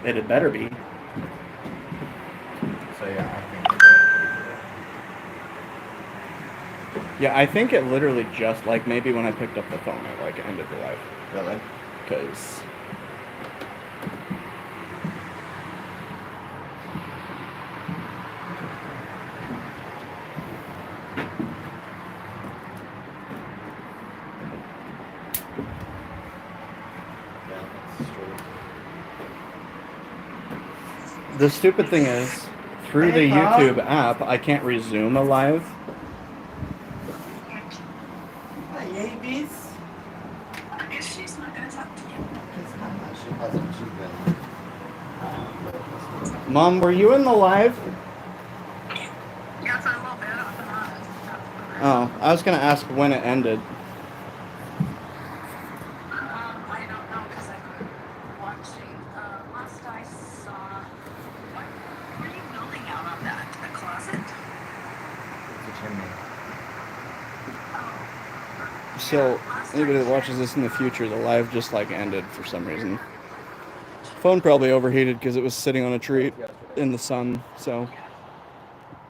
It had better be. So yeah, I think. Yeah, I think it literally just like maybe when I picked up the phone, it like ended the live. Really? Because Yeah, that's true. the stupid thing is, through the Hey, Pa. YouTube app, I can't resume a live. Hi, Avis. I guess she's not gonna talk to you. It's not. She hasn't. She's been. Mom, were you in the live? Yeah, for a little bit off and on. Oh, I was gonna ask when it ended. I don't know because I've been watching. Last I saw, what were you building out on that? A closet? It's a chimney. So anybody that watches this in the future, the live just like ended for some reason. Phone probably overheated because it was sitting on a tree in the sun. So,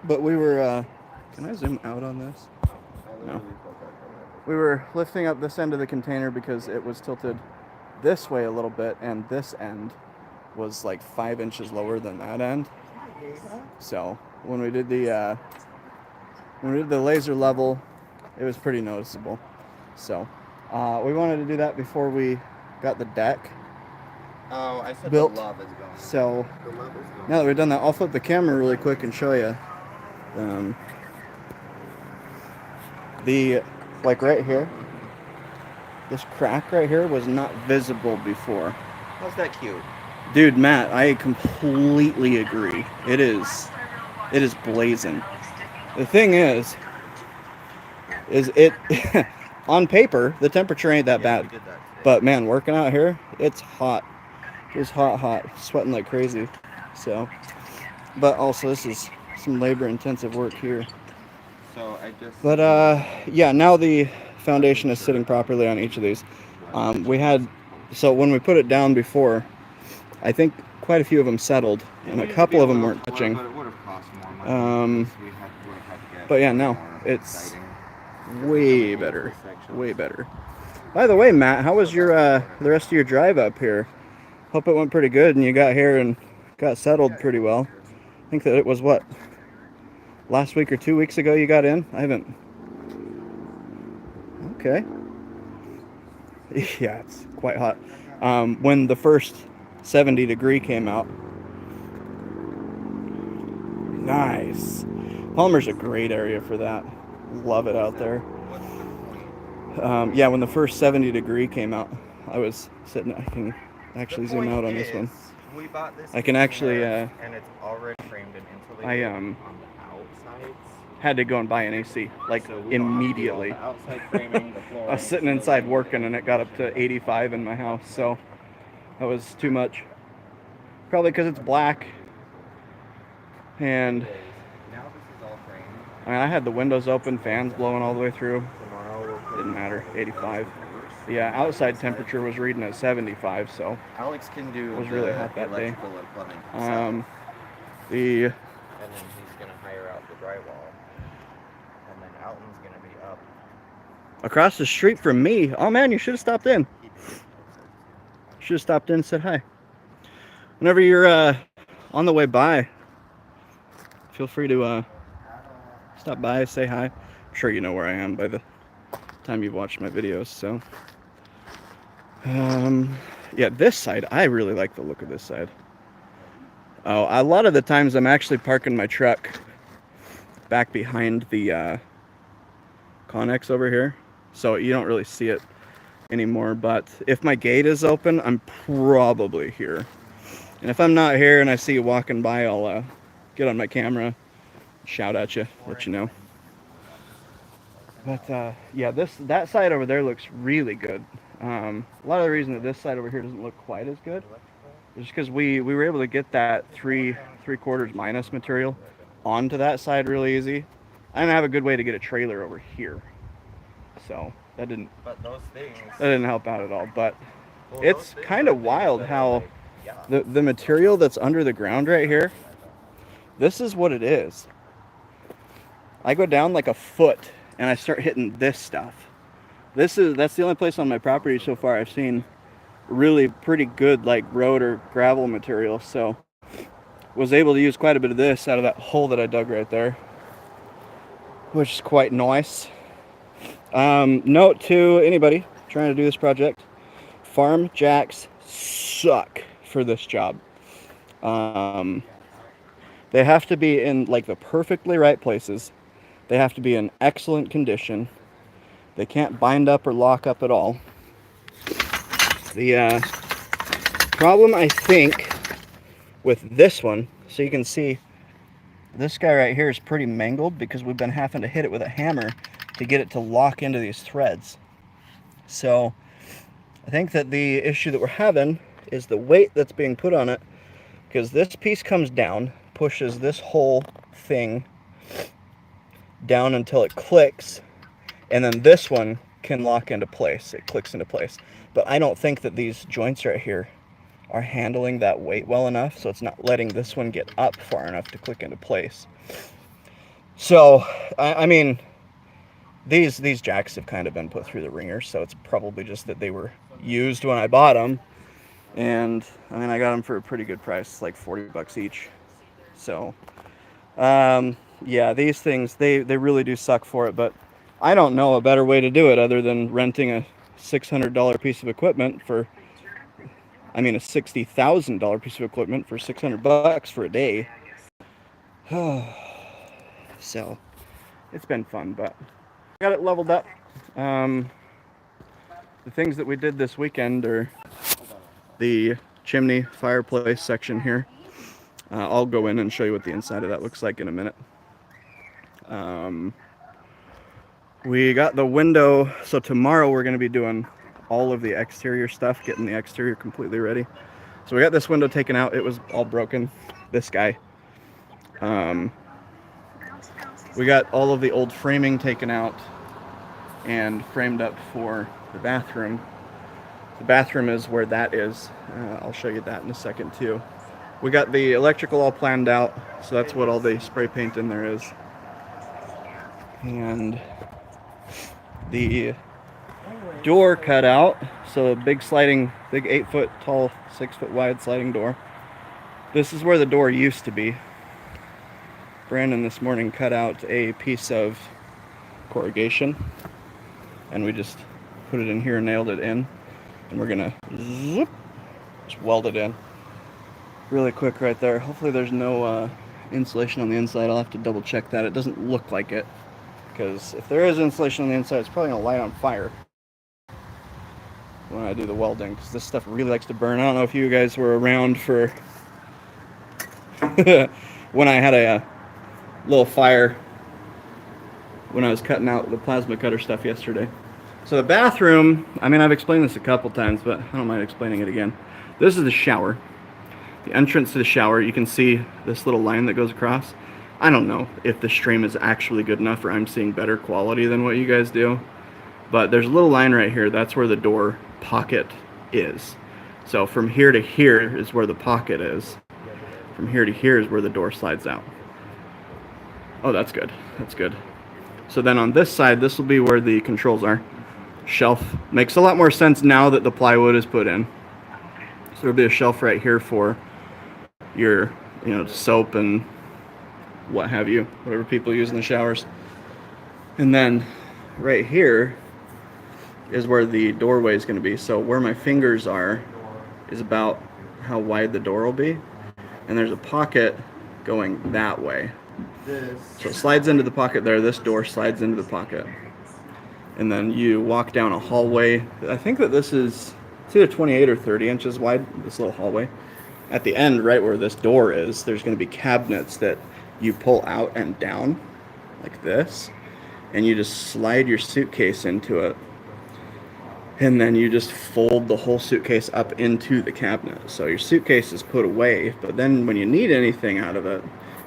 but we were. Can I zoom out on this? No. We were lifting up this end of the container because it was tilted this way a little bit, and this end was like 5 inches lower than that end. So when we did the laser level, it was pretty noticeable. So we wanted to do that before we got the deck Oh, I said built. the love is going. So The love is going. now that we've done that, I'll flip the camera really quick and show you. The like right here, this crack right here was not visible before. How's that cute? Dude, Matt, I completely agree. It is blazing. The thing is it on paper the temperature ain't that Yeah, bad, we did that today. but man, working out here, it's hot. It's hot, sweating like crazy. So, but also this is some labor-intensive work here. So I just. But yeah, now the foundation is sitting properly on each of these. We had so when we put it down before, I think quite a few of them settled, and a couple of them weren't touching. But it would have cost more money. Um, We would have had to get. But yeah, no, more it's siding. way better, way better. By the way, Matt, how was your the rest of your drive up here? Hope it went pretty good, and you got here and got settled pretty well. I think that it was what, last week or 2 weeks ago you got in. I haven't. Okay. Yeah, it's quite hot. When the first 70-degree came out. Nice. Palmer's a great area for that. Love it out there. What's the point? Yeah, when the first 70-degree came out, I was sitting. I can actually zoom out on this one. We bought this. I can actually. and it's already framed and insulated I on the outsides. had to go and buy an AC like So we don't have to do all immediately. the outside framing, the I flooring, was sitting so inside like- working, and it got up to 85 in my house, so that was too much. Probably because it's black, and Now this is all framed. I mean, I had the windows open, fans blowing all the way through. Tomorrow we'll put Didn't matter. 85. Yeah, outside temperature was reading at 75, so Alex can do It was really the hot that day. electrical and plumbing. the And then he's gonna hire out the drywall. And then Alton's gonna be up. across the street from me. Oh man, you should have stopped in. Should have stopped in and said hi. Whenever you're on the way by, feel free to stop by, say hi. I'm sure you know where I am by the time you've watched my videos. So, yeah, this side, I really like the look of this side. Oh, a lot of the times I'm actually parking my truck back behind the Connex over here, so you don't really see it anymore. But if my gate is open, I'm probably here. And if I'm not here and I see you walking by, I'll get on my camera, shout at you, let you know. But yeah, that side over there looks really good. A lot of the reason that this side over here doesn't look quite as good is because we were able to get that 3/4 minus material onto that side really easy. I didn't have a good way to get a trailer over here, so that didn't But those things. help out at all. But well, it's those things kind are of things wild that are, how like, Yeah. The material that's under the ground right here, this is what it is. I go down like a foot and I start hitting this stuff. That's the only place on my property so far I've seen really pretty good like road or gravel material. So was able to use quite a bit of this out of that hole that I dug right there, which is quite nice. Note to anybody trying to do this project, farm jacks suck for this job. They have to be in like the perfectly right places. They have to be in excellent condition. They can't bind up or lock up at all. The problem, I think, with this one, so you can see this guy right here is pretty mangled because we've been having to hit it with a hammer to get it to lock into these threads. So I think that the issue that we're having is the weight that's being put on it, because this piece comes down, pushes this whole thing down until it clicks, and then this one can lock into place. It clicks into place. But I don't think that these joints right here are handling that weight well enough, so it's not letting this one get up far enough to click into place. So, I mean, these jacks have kind of been put through the ringer, so it's probably just that they were used when I bought them. And, I mean, I got them for a pretty good price, like 40 bucks each. So, yeah, these things, they really do suck for it, but I don't know a better way to do it other than renting a $600 piece of equipment for, I mean, a $60,000 piece of equipment for 600 bucks for a day. So, it's been fun, but I got it leveled up. The things that we did this weekend are the chimney fireplace section here. I'll go in and show you what the inside of that looks like in a minute. We got the window, so tomorrow we're going to be doing all of the exterior stuff, getting the exterior completely ready. So we got this window taken out. It was all broken, this guy. We got all of the old framing taken out and framed up for the bathroom. The bathroom is where that is. I'll show you that in a second too. We got the electrical all planned out, so that's what all the spray paint in there is. And the door cut out, so a big 8-foot tall, 6-foot wide sliding door. This is where the door used to be. Brandon this morning cut out a piece of corrugation, and we just put it in here and nailed it in. And we're gonna just weld it in really quick right there. Hopefully there's no insulation on the inside. I'll have to double check that. It doesn't look like it, because if there is insulation on the inside, it's probably gonna light on fire when I do the welding, because this stuff really likes to burn. I don't know if you guys were around for when I had a little fire when I was cutting out the plasma cutter stuff yesterday. So the bathroom, I mean, I've explained this a couple times, but I don't mind explaining it again. This is the shower. The entrance to the shower, you can see this little line that goes across. I don't know if the stream is actually good enough or I'm seeing better quality than what you guys do, but there's a little line right here. That's where the door pocket is. So from here to here is where the pocket is. From here to here is where the door slides out. Oh, that's good. That's good. So then on this side, this will be where the controls are. Shelf makes a lot more sense now that the plywood is put in. So there'll be a shelf right here for your, soap and what have you, whatever people use in the showers. And then right here is where the doorway is going to be. So where my fingers are is about how wide the door will be. And there's a pocket going that way. So it slides into the pocket there. This door slides into the pocket. And then you walk down a hallway. I think that this is, it's either 28 or 30 inches wide, this little hallway. At the end, right where this door is, there's going to be cabinets that you pull out and down, like this. And you just slide your suitcase into it. And then you just fold the whole suitcase up into the cabinet. So your suitcase is put away, but then when you need anything out of it,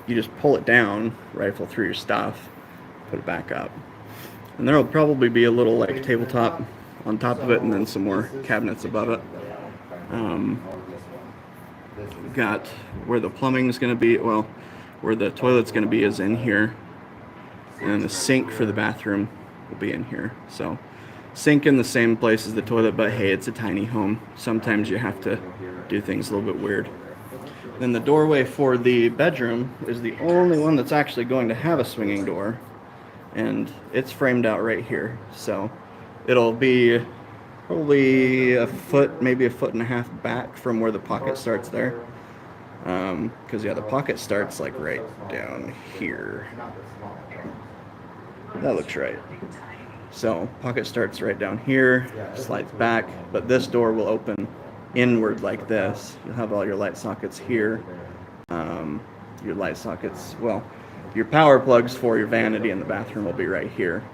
you just pull it down, rifle through your stuff, put it back up. And there will probably be a little like tabletop on top of it and then some more cabinets above it. We've got where the plumbing's going to be, well, where the toilet's going to be is in here. And the sink for the bathroom will be in here. So sink in the same place as the toilet, but hey, it's a tiny home. Sometimes you have to do things a little bit weird. Then the doorway for the bedroom is the only one that's actually going to have a swinging door. And it's framed out right here. So it'll be probably a foot, maybe a foot and a half back from where the pocket starts there. Because, yeah, the pocket starts like right down here. That looks right. So pocket starts right down here, slides back, but this door will open inward like this. You'll have all your light sockets here. Your light sockets, well, your power plugs for your vanity in the bathroom will be right here.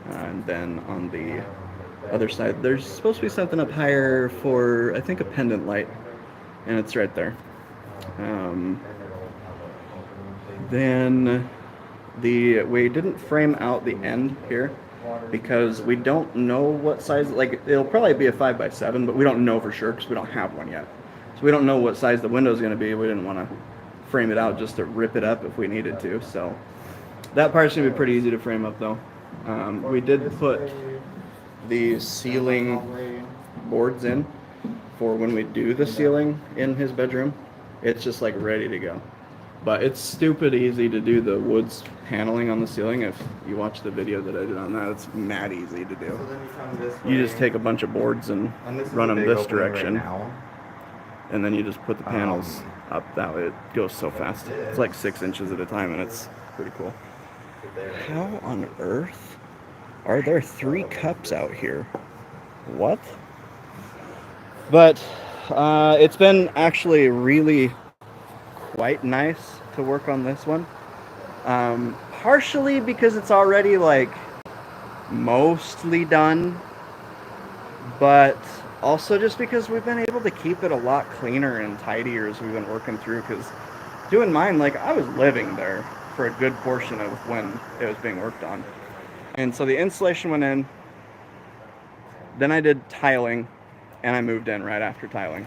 And then on the other side, there's supposed to be something up higher for, I think, a pendant light, and it's right there. Then we didn't frame out the end here because we don't know what size, like it'll probably be a 5x7, but we don't know for sure because we don't have one yet. So we don't know what size the window is going to be. We didn't want to frame it out just to rip it up if we needed to. So that part's going to be pretty easy to frame up though. We did put the ceiling boards in for when we do the ceiling in his bedroom. It's just like ready to go. But it's stupid easy to do the woods paneling on the ceiling. If you watch the video that I did on that, it's mad easy to do. You just take a bunch of boards and run them this direction. And then you just put the panels up that way. It goes so fast. It's like 6 inches at a time, and it's pretty cool. How on earth are there 3 cups out here? What? But it's been actually really quite nice to work on this one. Partially because it's already like mostly done, but also just because we've been able to keep it a lot cleaner and tidier as we've been working through. Because doing mine, like I was living there for a good portion of when it was being worked on. And so the insulation went in, then I did tiling, and I moved in right after tiling.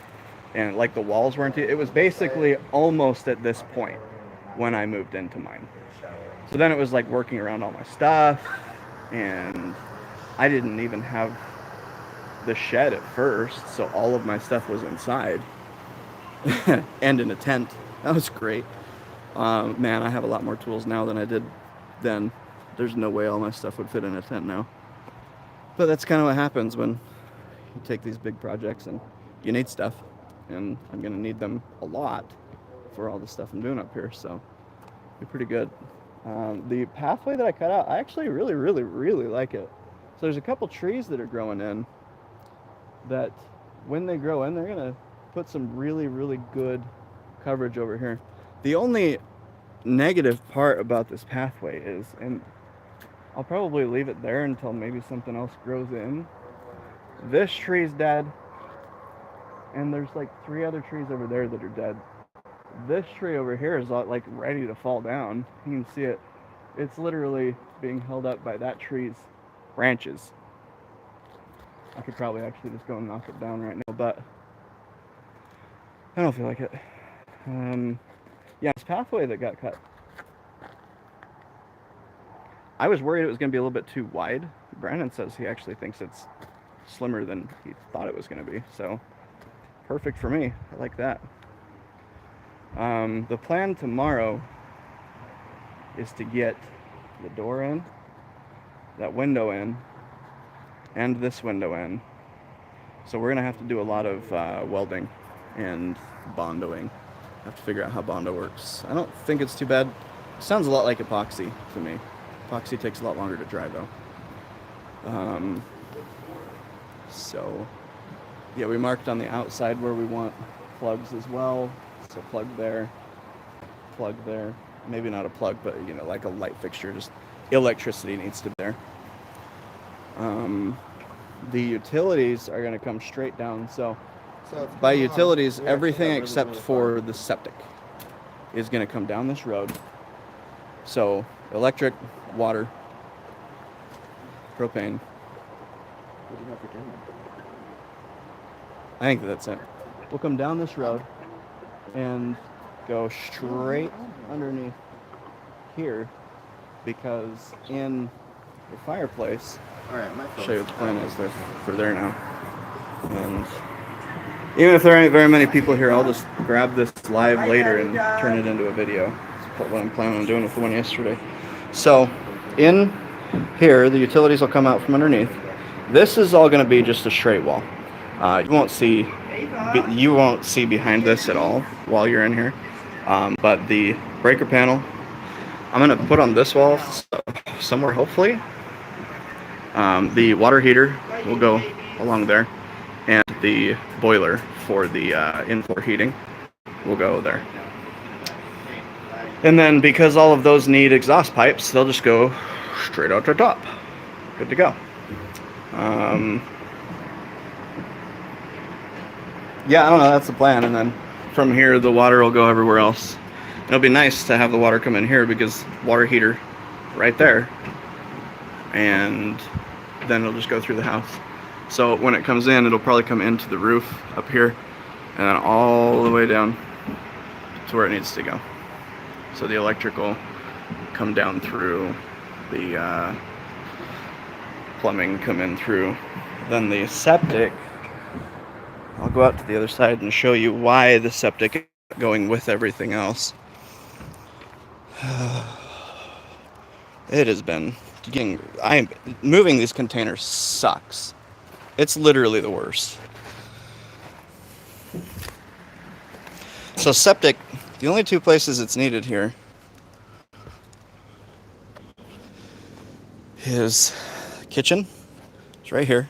And like the walls weren't, it was basically almost at this point when I moved into mine. So then it was like working around all my stuff, and I didn't even have the shed at first, so all of my stuff was inside and in a tent. That was great. Man, I have a lot more tools now than I did then. There's no way all my stuff would fit in a tent now. But that's kind of what happens when you take these big projects and you need stuff. And I'm going to need them a lot for all the stuff I'm doing up here, so it'll be pretty good. The pathway that I cut out, I actually really, really, really like it. So there's a couple trees that are growing in that when they grow in, they're going to put some really, really good coverage over here. The only negative part about this pathway is, and I'll probably leave it there until maybe something else grows in, this tree's dead. And there's like 3 other trees over there that are dead. This tree over here is like ready to fall down. You can see it. It's literally being held up by that tree's branches. I could probably actually just go and knock it down right now, but I don't feel like it. Yeah, this pathway that got cut. I was worried it was going to be a little bit too wide. Brandon says he actually thinks it's slimmer than he thought it was going to be, so perfect for me. I like that. The plan tomorrow is to get the door in, that window in, and this window in. So we're gonna have to do a lot of welding and bondoing. I have to figure out how Bondo works. I don't think it's too bad. It sounds a lot like epoxy to me. Epoxy takes a lot longer to dry though. So yeah, we marked on the outside where we want plugs as well. So plug there, maybe not a plug, but you know, like a light fixture, just electricity needs to be there. The utilities are going to come straight down. So by utilities, everything except for the septic is going to come down this road. So electric, water, propane. What do you have for camera? I think that's it. We'll come down this road, and go straight underneath here, because in the fireplace, Alright, my I'll show you what the plan is there for there now. And even if there aren't very many people here, I'll just grab this live later and turn it into a video. That's what I'm planning on doing with the one yesterday. So in here, the utilities will come out from underneath. This is all going to be just a straight wall. You won't see behind this at all while you're in here. But the breaker panel, I'm going to put on this wall somewhere, hopefully. The water heater will go along there, and the boiler for the in-floor heating will go there. And then because all of those need exhaust pipes, they'll just go straight out the top. Good to go. Yeah, I don't know, that's the plan. And then from here, the water will go everywhere else. It'll be nice to have the water come in here because water heater right there. And then it'll just go through the house. So when it comes in, it'll probably come into the roof up here and then all the way down to where it needs to go. So the electric will come down through, the plumbing come in through. Then the septic, I'll go out to the other side and show you why the septic is going with everything else. It has been moving these containers sucks. It's literally the worst. So septic, the only two places it's needed here is kitchen, it's right here,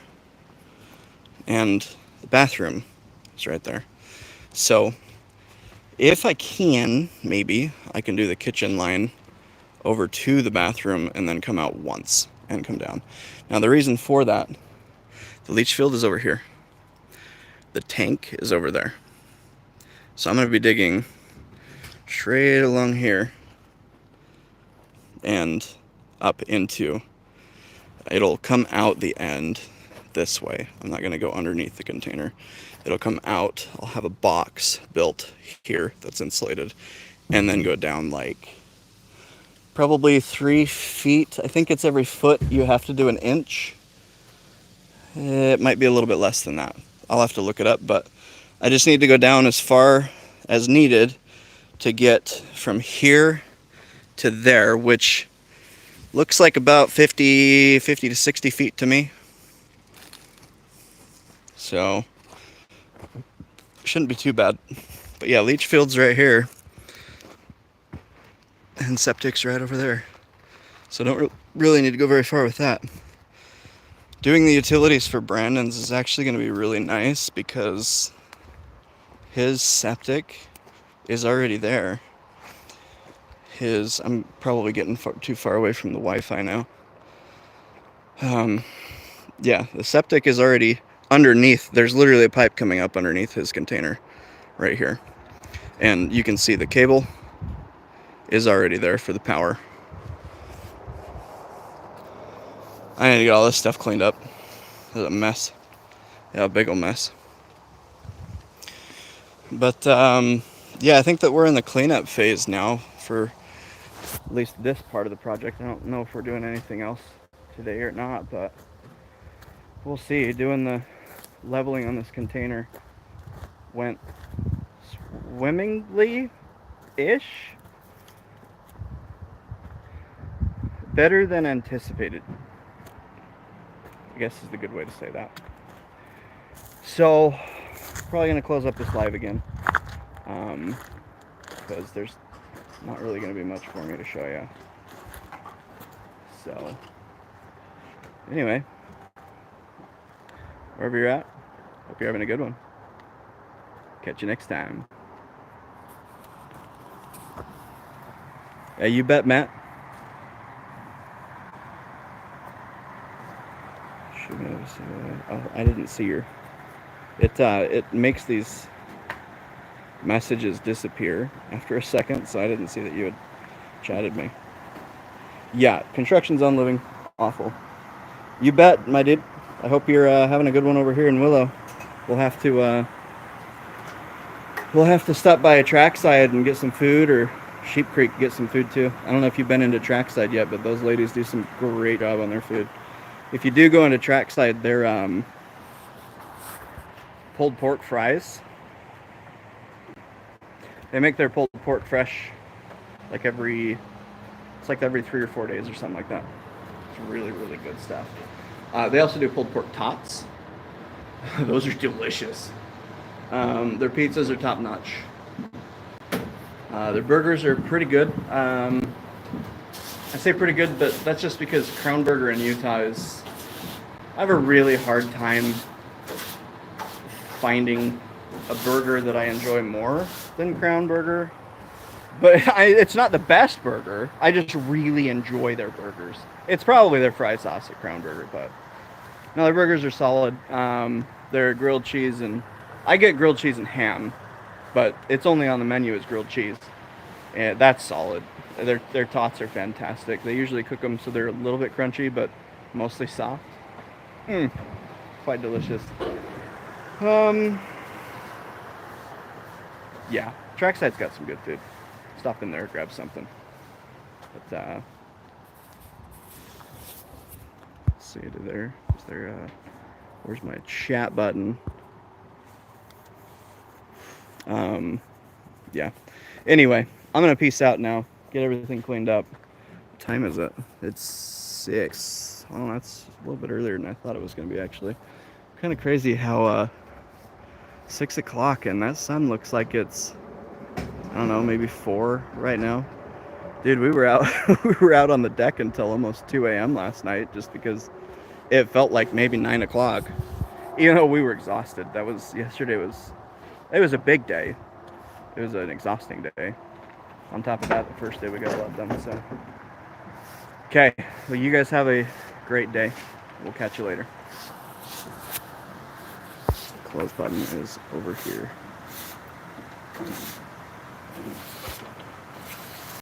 and the bathroom is right there. So if I can, maybe I can do the kitchen line over to the bathroom and then come out once and come down. Now the reason for that, the leach field is over here. The tank is over there. So I'm going to be digging straight along here and up into, it'll come out the end this way. I'm not going to go underneath the container. It'll come out. I'll have a box built here that's insulated and then go down like probably 3 feet. I think it's every foot you have to do an inch. It might be a little bit less than that. I'll have to look it up, but I just need to go down as far as needed to get from here to there, which looks like about 50 to 60 feet to me. So shouldn't be too bad. But yeah, leach field's right here and septic's right over there. So don't really need to go very far with that. Doing the utilities for Brandon's is actually going to be really nice because his septic is already there. I'm probably getting too far away from the Wi-Fi now. Yeah, the septic is already underneath. There's literally a pipe coming up underneath his container right here. And you can see the cable is already there for the power. I need to get all this stuff cleaned up. It's a mess. Yeah, a big ol' mess. But yeah, I think that we're in the cleanup phase now for at least this part of the project. I don't know if we're doing anything else today or not, but we'll see. Doing the leveling on this container went swimmingly-ish. Better than anticipated, I guess is the good way to say that. So, probably going to close up this live again, because there's not really going to be much for me to show you. So, anyway, wherever you're at, hope you're having a good one. Catch you next time. Yeah, you bet, Matt. Oh, I didn't see your. It makes these messages disappear after a second, so I didn't see that you had chatted me. Yeah, construction's on living. Awful. You bet, my dude. I hope you're having a good one over here in Willow. We'll have to we'll have to stop by a trackside and get some food, or Sheep Creek get some food too. I don't know if you've been into trackside yet, but those ladies do some great job on their food. If you do go into trackside, they're pulled pork fries. They make their pulled pork fresh like every 3 or 4 days or something like that. It's really, really good stuff. They also do pulled pork tots. Those are delicious. Their pizzas are top notch. Their burgers are pretty good. I say pretty good, but that's just because Crown Burger in Utah is... I have a really hard time finding a burger that I enjoy more than Crown Burger. But it's not the best burger. I just really enjoy their burgers. It's probably their fry sauce at Crown Burger, but no, their burgers are solid. Their grilled cheese, and I get grilled cheese and ham, but it's only on the menu as grilled cheese, and that's solid. Their tots are fantastic. They usually cook them so they're a little bit crunchy, but mostly soft. Quite delicious. Yeah, Trackside's got some good food. Stop in there, grab something. But see it there. Is there? Where's my chat button? Yeah. Anyway, I'm gonna peace out now. Get everything cleaned up. What time is it? It's 6. Oh, that's a little bit earlier than I thought it was gonna be, actually. Kind of crazy how 6 o'clock and that sun looks like it's, I don't know, maybe 4 right now. Dude, we were out we were out on the deck until almost 2 a.m. last night, just because it felt like maybe 9 o'clock. Even though we were exhausted. Yesterday was a big day. It was an exhausting day. On top of that, the first day we got a lot done, so. Okay, well, you guys have a great day. We'll catch you later. Close button is over here.